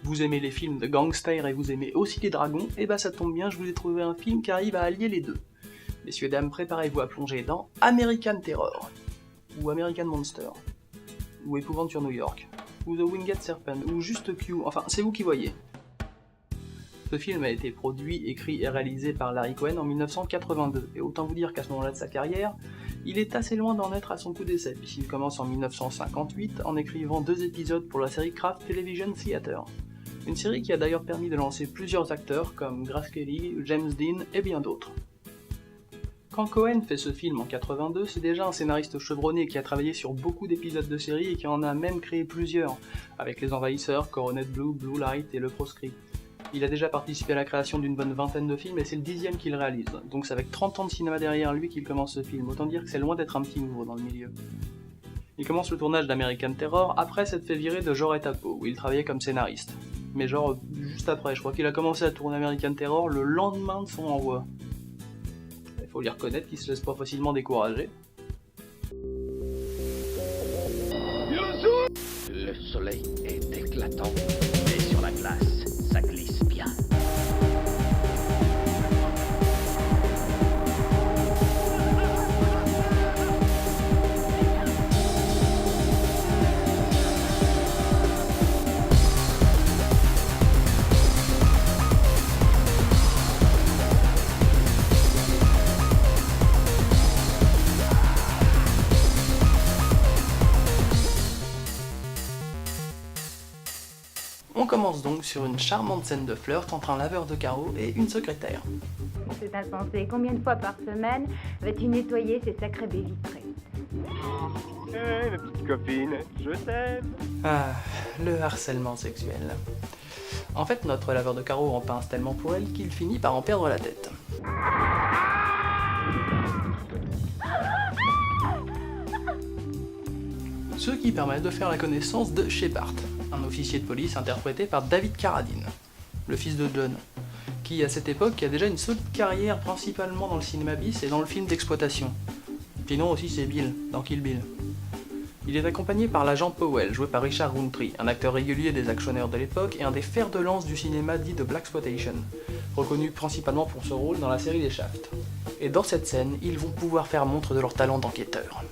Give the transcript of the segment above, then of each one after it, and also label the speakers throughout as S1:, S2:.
S1: vous aimez les films de gangsters et vous aimez aussi les dragons, et bah ça tombe bien, je vous ai trouvé un film qui arrive à allier les deux. Messieurs, dames, préparez-vous à plonger dans American Terror, ou American Monster, ou Épouvante sur New York, ou The Winged Serpent, ou juste Q, enfin c'est vous qui voyez. Ce film a été produit, écrit et réalisé par Larry Cohen en 1982, et autant vous dire qu'à ce moment-là de sa carrière, il est assez loin d'en être à son coup d'essai, puisqu'il commence en 1958 en écrivant 2 épisodes pour la série Kraft Television Theater. Une série qui a d'ailleurs permis de lancer plusieurs acteurs comme Grace Kelly, James Dean et bien d'autres. Quand Cohen fait ce film en 82, c'est déjà un scénariste chevronné qui a travaillé sur beaucoup d'épisodes de série et qui en a même créé plusieurs, avec Les Envahisseurs, Coronet Blue, Blue Light et Le Proscrit. Il a déjà participé à la création d'une bonne vingtaine de films et c'est le 10e qu'il réalise, donc c'est avec 30 ans de cinéma derrière lui qu'il commence ce film, autant dire que c'est loin d'être un petit nouveau dans le milieu. Il commence le tournage d'American Terror après s'être fait virer de Joe Tapo, où il travaillait comme scénariste. Mais genre, juste après, je crois qu'il a commencé à tourner American Terror le lendemain de son envoi. Il faut lui reconnaître qu'il se laisse pas facilement décourager.
S2: Le soleil est éclatant, et sur la glace, ça glisse bien.
S1: On commence donc sur une charmante scène de flirt entre un laveur de carreaux et une secrétaire.
S3: C'est insensé. Combien de fois par semaine vas-tu nettoyer ces sacrées baies vitrées?
S4: Ma petite copine, je t'aime.
S1: Ah, le harcèlement sexuel. En fait, notre laveur de carreaux en pince tellement pour elle qu'il finit par en perdre la tête. Ce qui permet de faire la connaissance de Shepard, un officier de police interprété par David Carradine, le fils de John, qui à cette époque a déjà une solide carrière principalement dans le cinéma bis et dans le film d'exploitation. Sinon aussi c'est Bill, dans Kill Bill. Il est accompagné par l'agent Powell, joué par Richard Roundtree, un acteur régulier des actionneurs de l'époque et un des fers de lance du cinéma dit de Blaxploitation, reconnu principalement pour ce rôle dans la série des Shaft. Et dans cette scène, ils vont pouvoir faire montre de leur talent d'enquêteur.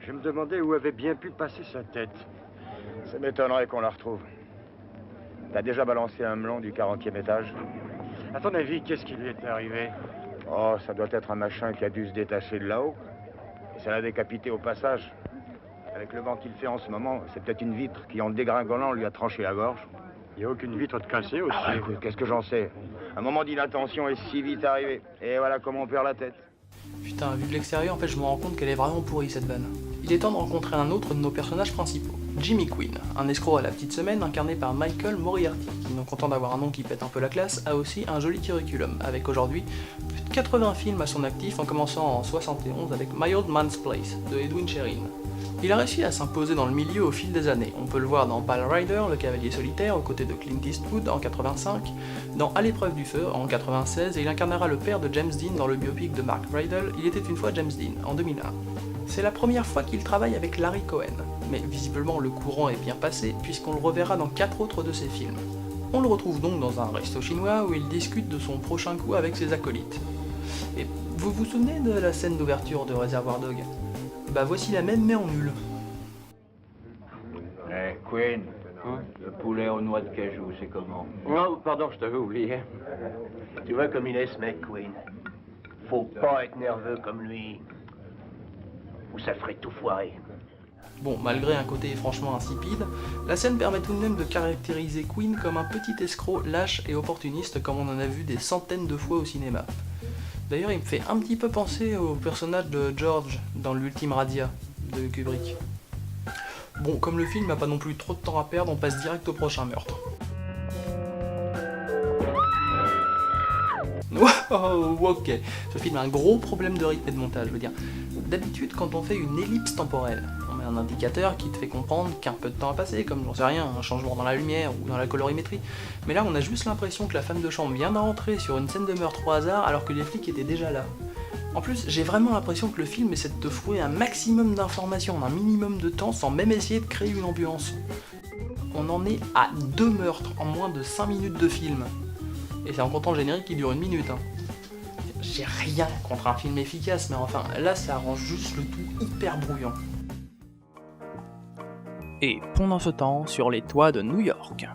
S4: Je me demandais où avait bien pu passer sa tête. Ça m'étonnerait qu'on la retrouve. T'as déjà balancé un melon du 40e étage? À ton avis, qu'est-ce qui lui est arrivé? Oh, ça doit être un machin qui a dû se détacher de là-haut. Et ça l'a décapité au passage. Avec le vent qu'il fait en ce moment, c'est peut-être une vitre qui, en dégringolant, lui a tranché la gorge. Il n'y a aucune vitre de cassée aussi. Ah, écoute, qu'est-ce que j'en sais? Un moment d'inattention est si vite arrivé. Et voilà comment on perd la tête.
S1: Putain, vu de l'extérieur, en fait, je me rends compte qu'elle est vraiment pourrie cette vanne. Il est temps de rencontrer un autre de nos personnages principaux, Jimmy Quinn, un escroc à la petite semaine incarné par Michael Moriarty, qui, non content d'avoir un nom qui pète un peu la classe, a aussi un joli curriculum, avec aujourd'hui plus de 80 films à son actif, en commençant en 71 avec My Old Man's Place, de Edwin Sherin. Il a réussi à s'imposer dans le milieu au fil des années. On peut le voir dans Pale Rider, le cavalier solitaire, aux côtés de Clint Eastwood en 85, dans À l'épreuve du feu en 96, et il incarnera le père de James Dean dans le biopic de Mark Rydell, Il était une fois James Dean, en 2001. C'est la première fois qu'il travaille avec Larry Cohen, mais visiblement le courant est bien passé, puisqu'on le reverra dans 4 autres de ses films. On le retrouve donc dans un resto chinois où il discute de son prochain coup avec ses acolytes. Et vous vous souvenez de la scène d'ouverture de Reservoir Dogs? Bah voici la même mais en nul.
S5: Queen, le poulet aux noix de cajou, c'est comment?
S2: Non, pardon, je t'avais oublié. Tu vois comme il est, ce mec, Queen. Faut pas être nerveux comme lui, ou ça ferait tout foirer.
S1: Bon, malgré un côté franchement insipide, la scène permet tout de même de caractériser Quinn comme un petit escroc lâche et opportuniste comme on en a vu des centaines de fois au cinéma. D'ailleurs, il me fait un petit peu penser au personnage de George dans l'Ultime Radia de Kubrick. Bon, comme le film n'a pas non plus trop de temps à perdre, on passe direct au prochain meurtre. Wow, ok. Ce film a un gros problème de rythme et de montage, je veux dire. D'habitude, quand on fait une ellipse temporelle, on met un indicateur qui te fait comprendre qu'un peu de temps a passé, comme j'en sais rien, un changement dans la lumière ou dans la colorimétrie. Mais là, on a juste l'impression que la femme de chambre vient d'entrer sur une scène de meurtre au hasard alors que les flics étaient déjà là. En plus, j'ai vraiment l'impression que le film essaie de te fouer un maximum d'informations en un minimum de temps sans même essayer de créer une ambiance. on en est à 2 meurtres en moins de 5 minutes de film. Et c'est en comptant le générique qui dure 1 minute. Hein. J'ai rien contre un film efficace, mais enfin, là ça rend juste le tout hyper brouillant. Et pendant ce temps, sur les toits de New York.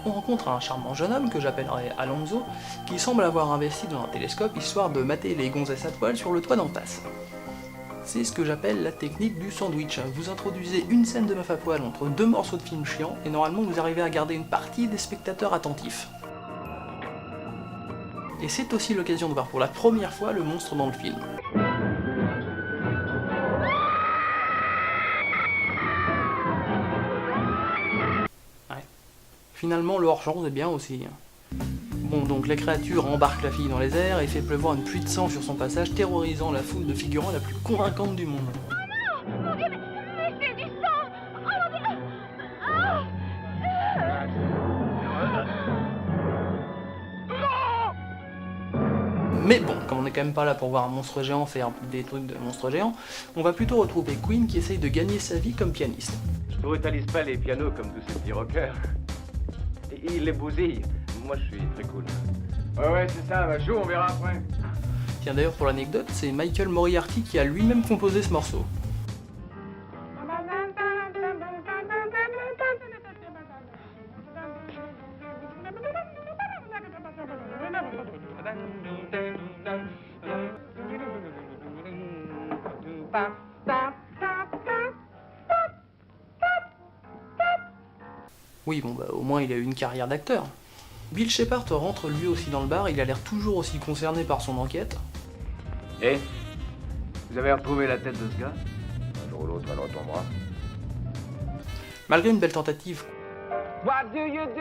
S1: On rencontre un charmant jeune homme que j'appellerai Alonso, qui semble avoir investi dans un télescope histoire de mater les gonzesses à poil sur le toit d'en face. C'est ce que j'appelle la technique du sandwich. Vous introduisez une scène de meuf à poil entre 2 morceaux de film chiant, et normalement vous arrivez à garder une partie des spectateurs attentifs. Et c'est aussi l'occasion de voir pour la première fois le monstre dans le film. Finalement, le hors-champ, c'est bien aussi. Bon, donc la créature embarque la fille dans les airs et fait pleuvoir une pluie de sang sur son passage, terrorisant la foule de figurants la plus convaincante du monde.
S3: Mon Dieu, mais c'est du sang! Oh mon Dieu!
S1: Mais bon, comme on est quand même pas là pour voir un monstre géant faire des trucs de monstre géant, on va plutôt retrouver Queen qui essaye de gagner sa vie comme pianiste.
S5: Je brutalise pas les pianos comme tous ces petits rockers. Il les bousille. Moi, je suis très cool. Ouais, c'est ça. Bah, joue, on verra après.
S1: Tiens, d'ailleurs, pour l'anecdote, c'est Michael Moriarty qui a lui-même composé ce morceau. Oui, bon bah au moins il a eu une carrière d'acteur. Bill Shepard rentre lui aussi dans le bar, il a l'air toujours aussi concerné par son enquête.
S5: Eh, vous avez retrouvé la tête de ce gars?
S4: Un jour ou l'autre, elle retombera.
S1: Malgré une belle tentative,
S5: What do you do?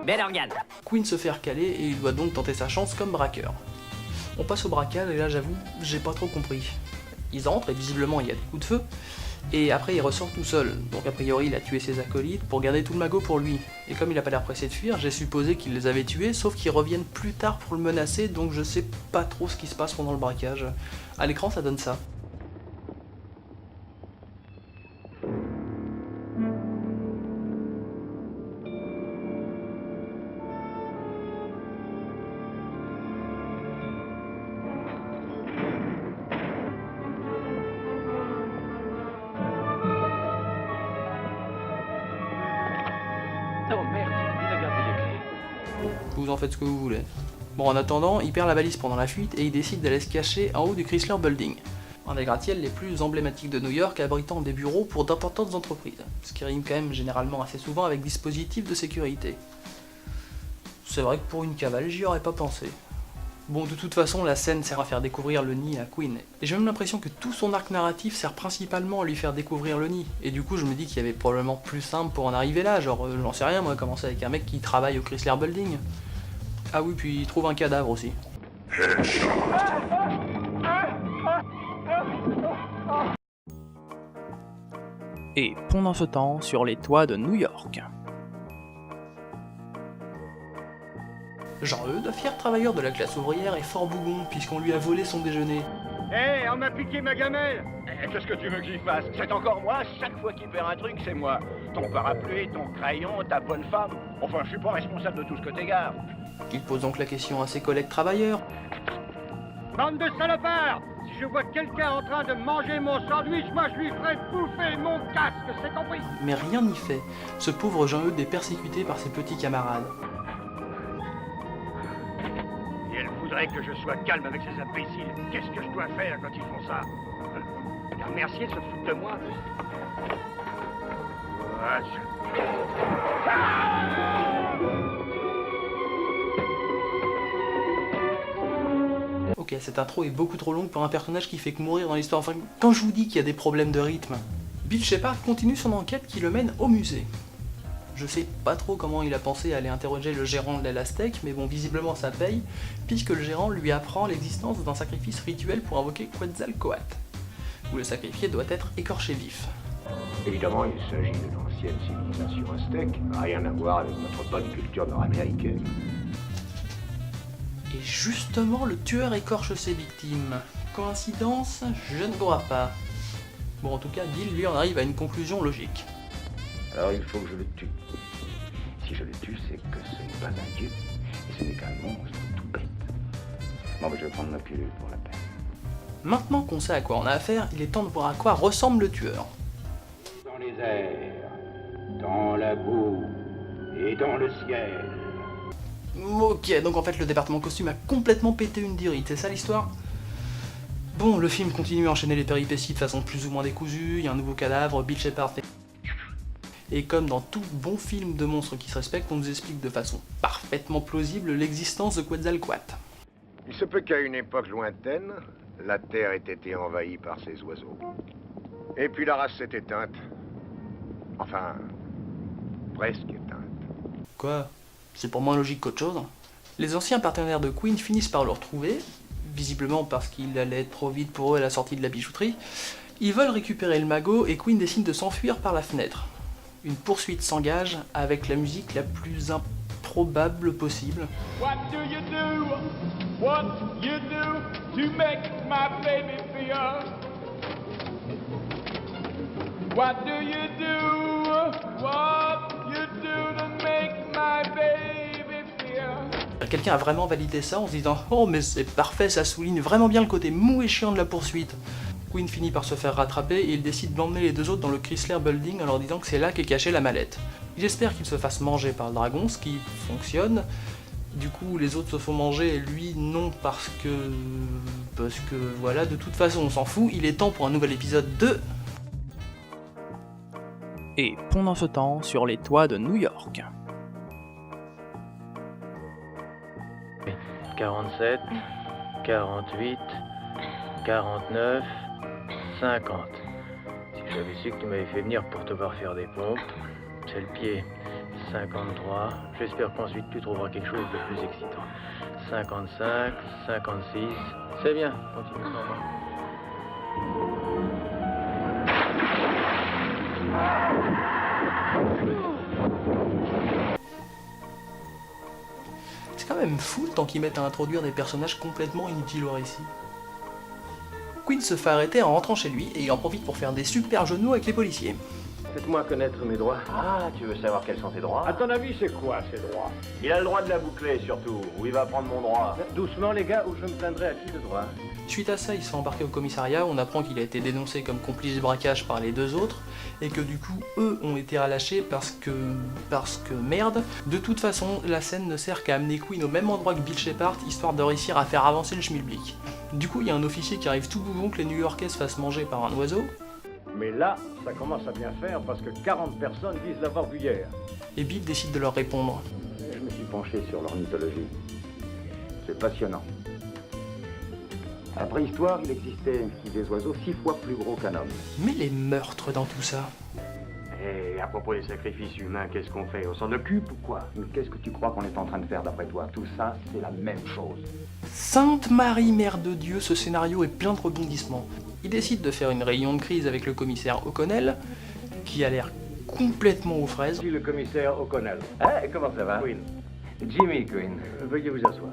S5: Bel organe.
S1: Queen se fait recaler et il doit donc tenter sa chance comme braqueur. On passe au braquage et là j'avoue, j'ai pas trop compris. Ils entrent et visiblement il y a des coups de feu, et après il ressort tout seul, donc a priori il a tué ses acolytes pour garder tout le magot pour lui. Et comme il a pas l'air pressé de fuir, j'ai supposé qu'il les avait tués, sauf qu'ils reviennent plus tard pour le menacer, donc je sais pas trop ce qui se passe pendant le braquage. À l'écran ça donne ça.
S5: Oh merde, il a gardé les clés.
S1: Vous en faites ce que vous voulez. Bon, en attendant, il perd la valise pendant la fuite et il décide d'aller se cacher en haut du Chrysler Building, un des gratte-ciels les plus emblématiques de New York, abritant des bureaux pour d'importantes entreprises, ce qui rime quand même généralement assez souvent avec dispositifs de sécurité. C'est vrai que pour une cavale, j'y aurais pas pensé. Bon, de toute façon, la scène sert à faire découvrir le nid à Queen, et j'ai même l'impression que tout son arc narratif sert principalement à lui faire découvrir le nid, et du coup je me dis qu'il y avait probablement plus simple pour en arriver là, genre j'en sais rien moi, commencer avec un mec qui travaille au Chrysler Building. Ah oui, puis il trouve un cadavre aussi. Et pendant ce temps, sur les toits de New York. Jean-Eudes, fier travailleur de la classe ouvrière, est fort bougon puisqu'on lui a volé son déjeuner.
S4: Hé, on m'a piqué ma gamelle.
S2: Qu'est-ce que tu veux qu'il fasse? C'est encore moi. Chaque fois qu'il perd un truc, c'est moi. Ton parapluie, ton crayon, ta bonne femme. Enfin, je suis pas responsable de tout ce que t'égares.
S1: Il pose donc la question à ses collègues travailleurs.
S4: Bande de salopards! Si je vois quelqu'un en train de manger mon sandwich, moi je lui ferai bouffer mon casque, c'est compris?
S1: Mais rien n'y fait. Ce pauvre Jean-Eudes est persécuté par ses petits camarades.
S4: Et elle voudrait que je sois calme avec ces imbéciles. Qu'est-ce que je dois faire quand ils font ça? Les remercier de se foutre de moi?
S1: Ok, cette intro est beaucoup trop longue pour un personnage qui fait que mourir dans l'histoire. Enfin, quand je vous dis qu'il y a des problèmes de rythme. Bill Shepard continue son enquête qui le mène au musée. Je sais pas trop comment il a pensé aller interroger le gérant de l'Aztec, mais bon, visiblement ça paye, puisque le gérant lui apprend l'existence d'un sacrifice rituel pour invoquer Quetzalcoatl, où le sacrifié doit être écorché vif.
S2: Évidemment, il s'agit de l'ancienne civilisation aztèque. Rien à voir avec notre bonne culture nord-américaine.
S1: Et justement, le tueur écorche ses victimes. Coïncidence? Je ne crois pas. Bon, en tout cas, Bill, lui, en arrive à une conclusion logique.
S4: Alors il faut que je le tue. Si je le tue, c'est que ce n'est pas un dieu, et ce n'est qu'un monstre tout bête. Bon, ben, je vais prendre ma pilule pour la peine.
S1: Maintenant qu'on sait à quoi on a affaire, il est temps de voir à quoi ressemble le tueur.
S6: Dans les airs, dans la boue et dans le ciel.
S1: Ok, donc en fait le département costume a complètement pété une dirite, c'est ça l'histoire? Bon, le film continue à enchaîner les péripéties de façon plus ou moins décousue, il y a un nouveau cadavre, Bill Shepard fait... Et comme dans tout bon film de monstres qui se respecte, on nous explique de façon parfaitement plausible l'existence de Quetzalcoatl.
S7: Il se peut qu'à une époque lointaine, la Terre ait été envahie par ces oiseaux. Et puis la race s'est éteinte. Enfin, presque éteinte.
S1: Quoi? C'est pour moins logique qu'autre chose. Les anciens partenaires de Queen finissent par le retrouver, visiblement parce qu'il allait trop vite pour eux à la sortie de la bijouterie. Ils veulent récupérer le magot et Queen décide de s'enfuir par la fenêtre. Une poursuite s'engage avec la musique la plus improbable possible.
S8: What do you do? What you do to make my baby feel? What do you do? What you do to make my baby feel?
S1: Quelqu'un a vraiment validé ça en se disant « Oh mais c'est parfait, ça souligne vraiment bien le côté mou et chiant de la poursuite ». Queen finit par se faire rattraper et il décide d'emmener les deux autres dans le Chrysler Building en leur disant que c'est là qu'est cachée la mallette. Il espère qu'il se fasse manger par le dragon, ce qui fonctionne. Du coup, les autres se font manger et lui non parce que voilà, de toute façon on s'en fout, il est temps pour un nouvel épisode de... Et pendant ce temps, sur les toits de New York.
S2: 47, 48, 49, 50. Si j'avais su que tu m'avais fait venir pour te voir faire des pompes, c'est le pied. 53, j'espère qu'ensuite tu trouveras quelque chose de plus excitant. 55, 56, c'est bien, continue sans moi.
S1: C'est quand même fou le temps qu'ils mettent à introduire des personnages complètement inutiles au récit. Queen se fait arrêter en rentrant chez lui et il en profite pour faire des super jeux de mots avec les policiers.
S2: Faites-moi connaître mes droits. Ah, tu veux savoir quels sont tes droits?
S6: À ton avis, c'est quoi ces droits?
S2: Il a le droit de la boucler, surtout. Où il va prendre mon droit? Doucement, les gars, ou je me plaindrai à qui de droit?
S1: Suite à ça, il se fait embarquer au commissariat, on apprend qu'il a été dénoncé comme complice de braquage par les deux autres, et que du coup, eux ont été relâchés parce que merde. De toute façon, la scène ne sert qu'à amener Queen au même endroit que Bill Shepard, histoire de réussir à faire avancer le schmilblick. Du coup, il y a un officier qui arrive tout bouillon que les New-Yorkais se fassent manger par un oiseau.
S6: Mais là, ça commence à bien faire parce que 40 personnes disent l'avoir vu hier.
S1: Et Bill décide de leur répondre.
S4: Je me suis penché sur l'ornithologie. C'est passionnant. À la préhistoire, il existait des oiseaux 6 fois plus gros qu'un homme.
S1: Mais les meurtres dans tout ça.
S6: Et à propos des sacrifices humains, qu'est-ce qu'on fait? On s'en occupe ou quoi?
S4: Mais qu'est-ce que tu crois qu'on est en train de faire d'après toi? Tout ça, c'est la même chose.
S1: Sainte Marie, Mère de Dieu, ce scénario est plein de rebondissements. Il décide de faire une réunion de crise avec le commissaire O'Connell, qui a l'air complètement aux fraises.
S6: Je suis le commissaire O'Connell.
S2: Ah, comment ça va?
S6: Queen,
S2: Jimmy Queen.
S6: veuillez vous asseoir.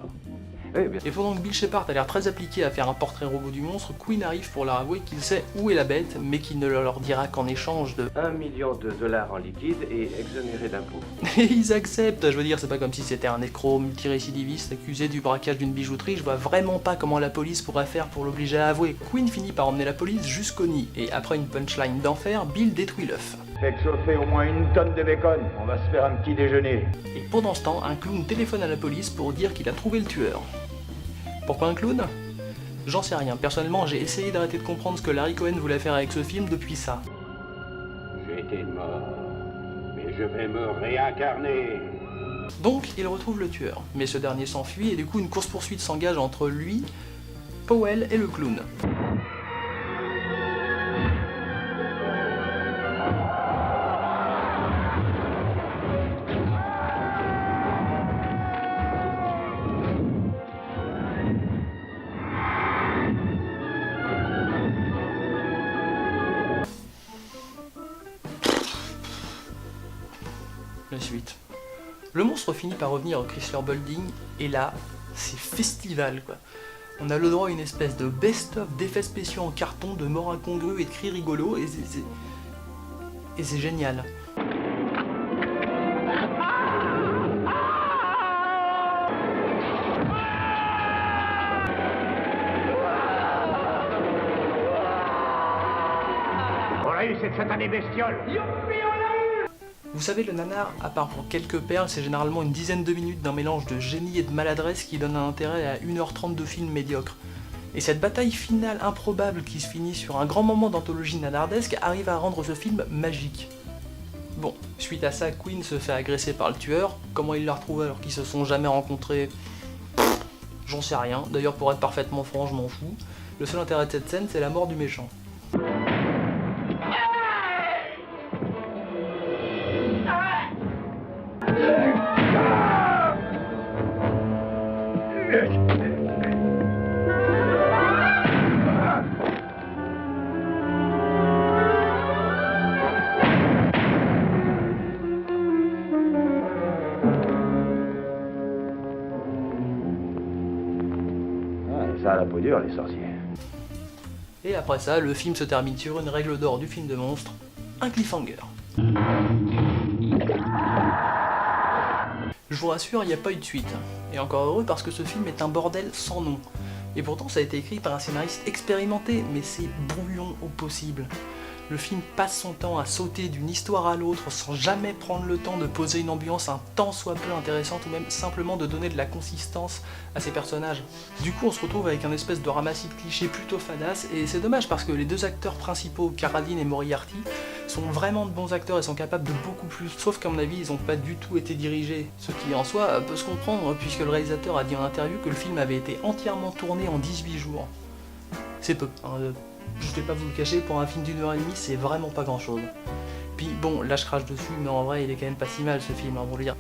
S2: Oui, bien.
S1: Et pendant que Bill Shepard a l'air très appliqué à faire un portrait robot du monstre, Queen arrive pour leur avouer qu'il sait où est la bête, mais qu'il ne leur dira qu'en échange de...
S2: 1 million de dollars en liquide et exonéré d'impôts.
S1: Et ils acceptent, je veux dire, c'est pas comme si c'était un escroc multirécidiviste accusé du braquage d'une bijouterie, je vois vraiment pas comment la police pourrait faire pour l'obliger à avouer. Queen finit par emmener la police jusqu'au nid, et après une punchline d'enfer, Bill détruit l'œuf.
S6: Faites chauffer au moins une tonne de bacon, on va se faire un petit déjeuner.
S1: Et pendant ce temps, un clown téléphone à la police pour dire qu'il a trouvé le tueur. Pourquoi un clown? J'en sais rien, personnellement j'ai essayé d'arrêter de comprendre ce que Larry Cohen voulait faire avec ce film depuis ça.
S6: J'étais mort, mais je vais me réincarner.
S1: Donc il retrouve le tueur, mais ce dernier s'enfuit et du coup une course-poursuite s'engage entre lui, Powell et le clown. La suite. Le monstre finit par revenir au Chrysler Building, et là, c'est festival quoi. On a le droit à une espèce de best-of d'effets spéciaux en carton, de morts incongrus et de cris rigolos, et c'est génial.
S6: On a eu cette satanée bestiole.
S1: Vous savez, le nanar, à part pour quelques perles, c'est généralement une dizaine de minutes d'un mélange de génie et de maladresse qui donne un intérêt à 1h30 de film médiocre. Et cette bataille finale improbable qui se finit sur un grand moment d'anthologie nanardesque arrive à rendre ce film magique. Bon, suite à ça, Queen se fait agresser par le tueur. Comment il l'a retrouvé alors qu'ils se sont jamais rencontrés? J'en sais rien. D'ailleurs, pour être parfaitement franc, je m'en fous. Le seul intérêt de cette scène, c'est la mort du méchant.
S4: Ça a la peau dure, les sorciers.
S1: Et après ça, le film se termine sur une règle d'or du film de monstre, un cliffhanger. Je vous rassure, il n'y a pas eu de suite. Et encore heureux parce que ce film est un bordel sans nom. Et pourtant ça a été écrit par un scénariste expérimenté, mais c'est brouillon au possible. Le film passe son temps à sauter d'une histoire à l'autre sans jamais prendre le temps de poser une ambiance un tant soit peu intéressante ou même simplement de donner de la consistance à ses personnages. Du coup on se retrouve avec un espèce de ramassis de clichés plutôt fadasse et c'est dommage parce que les deux acteurs principaux, Carradine et Moriarty, sont vraiment de bons acteurs et sont capables de beaucoup plus, sauf qu'à mon avis ils n'ont pas du tout été dirigés, ce qui en soi peut se comprendre puisque le réalisateur a dit en interview que le film avait été entièrement tourné en 18 jours. C'est peu, hein, je vais pas vous le cacher, pour un film d'1h30 c'est vraiment pas grand chose. Puis bon, là je crache dessus, mais en vrai il est quand même pas si mal ce film, hein, pour le dire.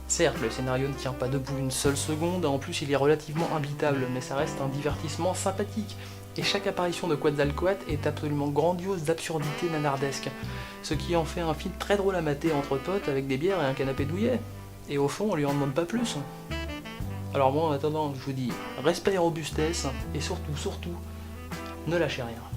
S1: Certes, le scénario ne tient pas debout une seule seconde, en plus il est relativement imbitable, mais ça reste un divertissement sympathique. Et chaque apparition de Quetzalcoatl est absolument grandiose d'absurdité nanardesque, ce qui en fait un film très drôle à mater entre potes avec des bières et un canapé douillet. Et au fond, on lui en demande pas plus. Alors moi en attendant, je vous dis respect et robustesse, et surtout, ne lâchez rien.